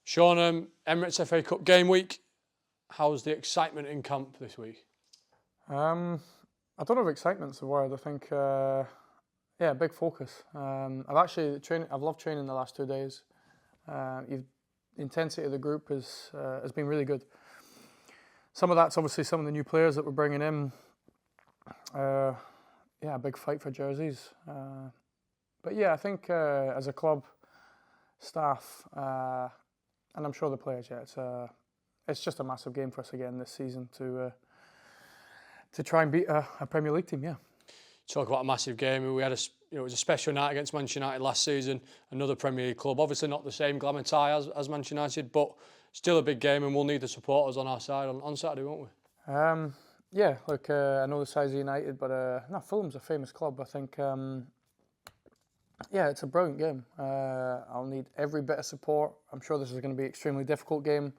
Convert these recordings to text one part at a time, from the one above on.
Shaun, Emirates FA Cup game week. How's the excitement in camp this week? I don't know if excitement's the word. I think, big focus. I've loved training the last 2 days. The intensity of the group has been really good. Some of that's obviously some of the new players that we're bringing in. A big fight for jerseys. But yeah, I think as a club, staff, and I'm sure the players, it's just a massive game for us again this season to try and beat a Premier League team. Yeah. Talk about a massive game. We had it was a special night against Manchester United last season. Another Premier League club, obviously not the same glamour tie as Manchester United, but still a big game, and we'll need the supporters on our side on Saturday, won't we? I know the size of United, but Fulham's a famous club. I think, it's a brilliant game. I'll need every bit of support. I'm sure this is going to be an extremely difficult game,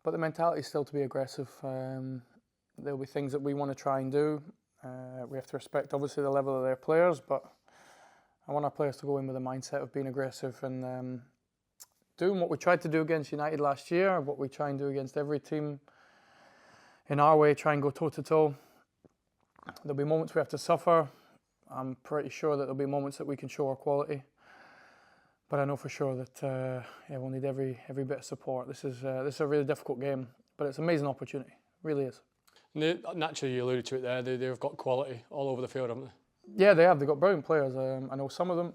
but the mentality is still to be aggressive. There'll be things that we want to try and do. We have to respect, obviously, the level of their players, but I want our players to go in with a mindset of being aggressive and doing what we tried to do against United last year, what we try and do against every team in our way, try and go toe-to-toe. There'll be moments we have to suffer. I'm pretty sure that there'll be moments that we can show our quality. But I know for sure that we'll need every bit of support. This is a really difficult game, but it's an amazing opportunity. It really is. Naturally, you alluded to it there. They've got quality all over the field, haven't they? Yeah, they have. They've got brilliant players. I know some of them.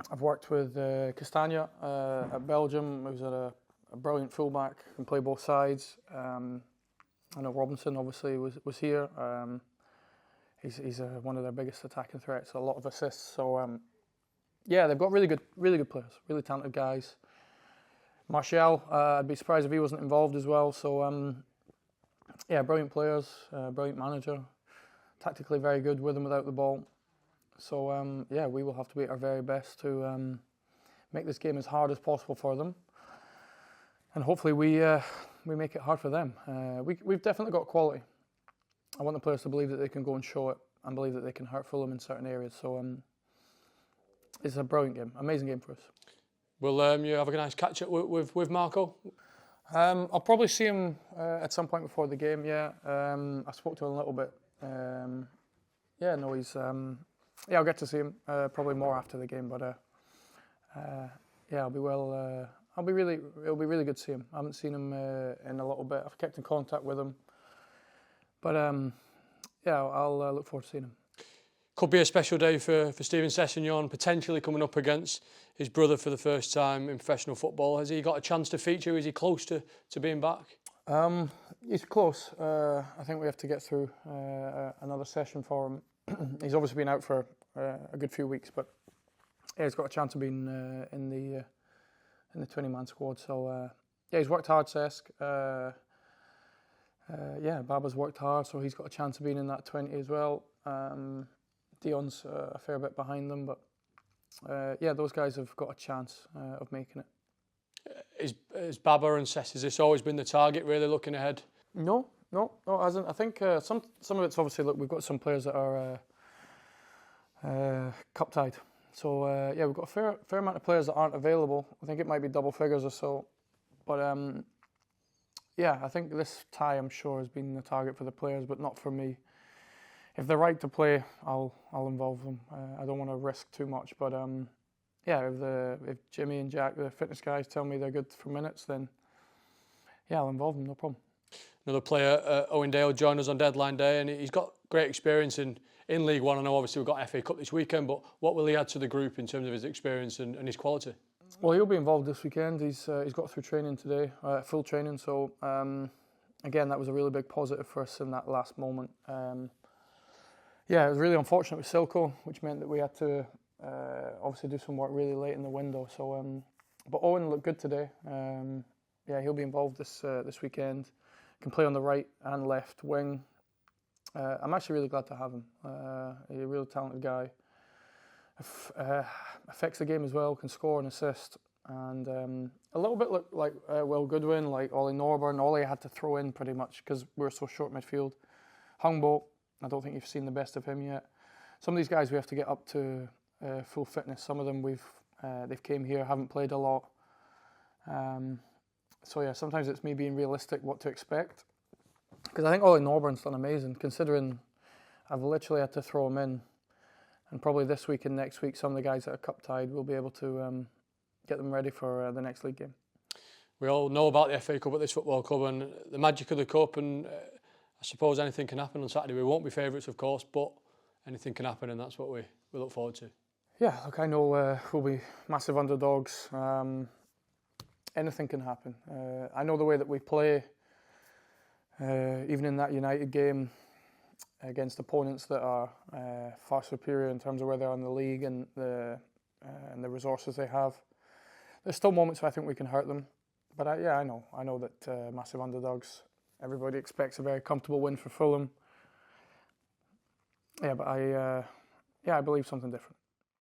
I've worked with Castagna at Belgium, who's a brilliant fullback, can play both sides. I know Robinson obviously was here. He's one of their biggest attacking threats. A lot of assists. So they've got really good players, really talented guys. Martial, I'd be surprised if he wasn't involved as well. So brilliant players, brilliant manager, tactically very good with and without the ball. So we will have to be at our very best to make this game as hard as possible for them, and hopefully we make it hard for them. We've definitely got quality. I want the players to believe that they can go and show it, and believe that they can hurt Fulham in certain areas. So it's a brilliant game, amazing game for us. Will you have a nice catch up with Marco? I'll probably see him at some point before the game. Yeah, I spoke to him a little bit. I'll get to see him probably more after the game. But it'll be really good to see him. I haven't seen him in a little bit. I've kept in contact with him. But I'll look forward to seeing him. Could be a special day for Steven Sessegnon, potentially coming up against his brother for the first time in professional football. Has he got a chance to feature? Is he close to being back? He's close. I think we have to get through another session for him. He's obviously been out for a good few weeks, but he's got a chance of being in the 20-man squad. So he's worked hard, Cesc. Baba's worked hard, so he's got a chance of being in that 20 as well. Dion's a fair bit behind them, but those guys have got a chance of making it. Is Baba and Cesc, has this always been the target, really looking ahead? No, it hasn't. I think some of it's obviously, look, we've got some players that are cup tied. So we've got a fair amount of players that aren't available. I think it might be double figures or so. But I think this tie, I'm sure, has been the target for the players, but not for me. If they're right to play, I'll involve them. I don't want to risk too much, but if Jimmy and Jack, the fitness guys, tell me they're good for minutes, then I'll involve them, no problem. Another player, Owen Dale, joined us on deadline day, and he's got great experience in League One. I know obviously we've got FA Cup this weekend, but what will he add to the group in terms of his experience and his quality? Well, he'll be involved this weekend. He's got through training today, full training. So again, that was a really big positive for us in that last moment. It was really unfortunate with Silko, which meant that we had to obviously do some work really late in the window. So, but Owen looked good today. He'll be involved this weekend. Can play on the right and left wing. I'm actually really glad to have him. He's a really talented guy. Affects the game as well, can score and assist, and a little bit like Will Goodwin, like Ollie Norburn. Ollie had to throw in pretty much because we were so short midfield. Hungbo, I don't think you've seen the best of him yet. Some of these guys we have to get up to full fitness. Some of them they've came here, haven't played a lot. So yeah, sometimes it's me being realistic what to expect. Because I think Ollie Norburn's done amazing, considering I've literally had to throw him in. And probably this week and next week, some of the guys that are cup tied will be able to get them ready for the next league game. We all know about the FA Cup at this football club and the magic of the cup, and I suppose anything can happen on Saturday. We won't be favourites, of course, but anything can happen, and that's what we look forward to. Yeah, look, I know we'll be massive underdogs. Anything can happen. I know the way that we play, even in that United game, against opponents that are far superior in terms of where they are in the league and the resources they have. There's still moments where I think we can hurt them, but I know that massive underdogs. Everybody expects a very comfortable win for Fulham. Yeah, but I believe something different.